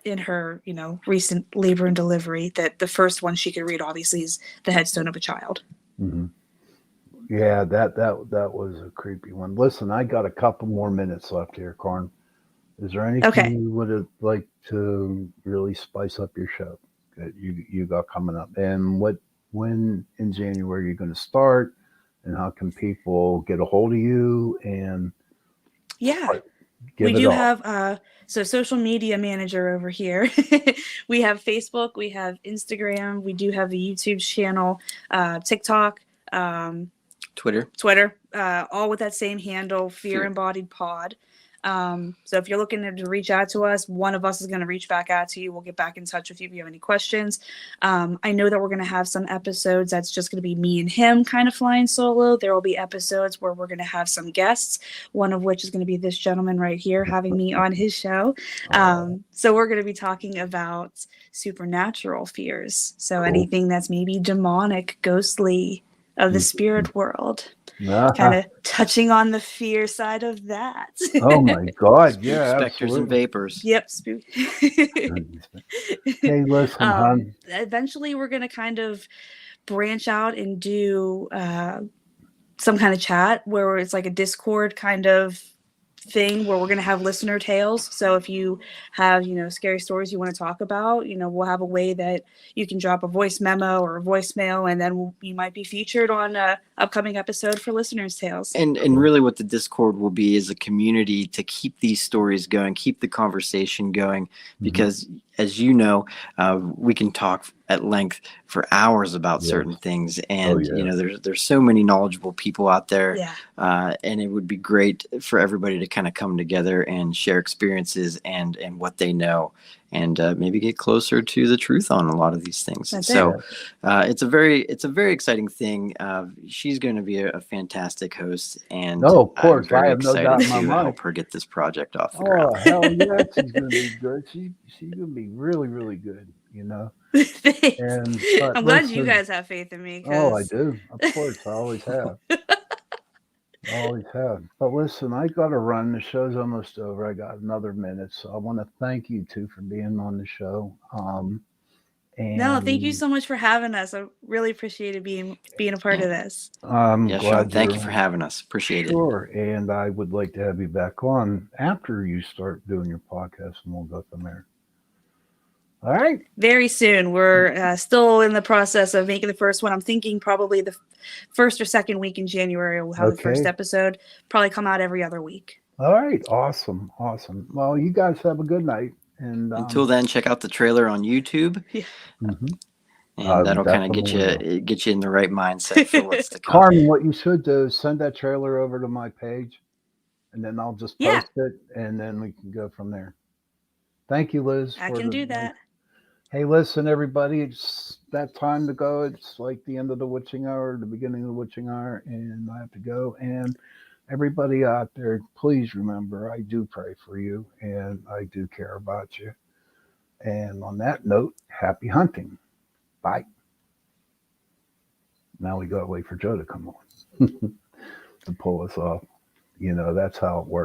In her, recent labor and delivery, that the first one she could read obviously is the headstone of a child. Yeah, that was a creepy one. Listen, I got a couple more minutes left here, Karn. Is there anything Okay. you would have liked to really spice up your show that you got coming up? And when in January you're going to start, and how can people get a hold of you? And Yeah. give We it do all. have so social media manager over here. We have Facebook, we have Instagram, we do have a YouTube channel, TikTok, Twitter, all with that same handle, Fear Embodied Pod. So if you're looking to reach out to us, one of us is going to reach back out to you. We'll get back in touch with you if you have any questions. I know that we're going to have some episodes that's just going to be me and him kind of flying solo. There will be episodes where we're going to have some guests, one of which is going to be this gentleman right here having me on his show. So we're going to be talking about supernatural fears. So anything that's maybe demonic, ghostly, of the spirit world. Kind of touching on the fear side of that. Oh my God! Yeah, specters and vapors. Yep. Hey, listen, hon. Eventually, we're going to kind of branch out and do some kind of chat where it's like a Discord kind of thing where we're going to have listener tales. So if you have, scary stories you want to talk about, we'll have a way that you can drop a voice memo or a voicemail, and then you might be featured on a upcoming episode for listeners tales. And really what the Discord will be is a community to keep these stories going, keep the conversation going, because as you know, we can talk at length for hours about certain things, and there's so many knowledgeable people out there, and it would be great for everybody to kind of come together and share experiences and what they know, and maybe get closer to the truth on a lot of these things. It's a very exciting thing. She's going to be a fantastic host, and of course, I'm very I have no doubt excited in my to mind. help her get this project off the ground. Oh hell yeah, she's going to be good. She's going to be really, really good. And I'm glad you guys have faith in me. Oh, I do. Of course, I always have. Always have. But listen, I got to run. The show's almost over. I got another minute, so I want to thank you two for being on the show. No, thank you so much for having us. I really appreciated being a part of this. I'm glad. Sean, thank you for having us. Appreciate it. Sure, and I would like to have you back on after you start doing your podcast, and we'll go from there. All right. Very soon. We're still in the process of making the first one. I'm thinking probably the first or second week in January we'll have the first episode. Probably come out every other week. All right. Awesome. Well, you guys have a good night. And until then, check out the trailer on YouTube. Yeah. And that'll kind of get you in the right mindset for what's to come. Carmen, what you should do is send that trailer over to my page, and then I'll just post it, and then we can go from there. Thank you, Liz. I can do that. Hey, listen, everybody, it's that time to go. It's like the end of the witching hour, the beginning of the witching hour, and I have to go. And everybody out there, please remember, I do pray for you, and I do care about you. And on that note, happy hunting. Bye. Now we got to wait for Joe to come on to pull us off. That's how it works.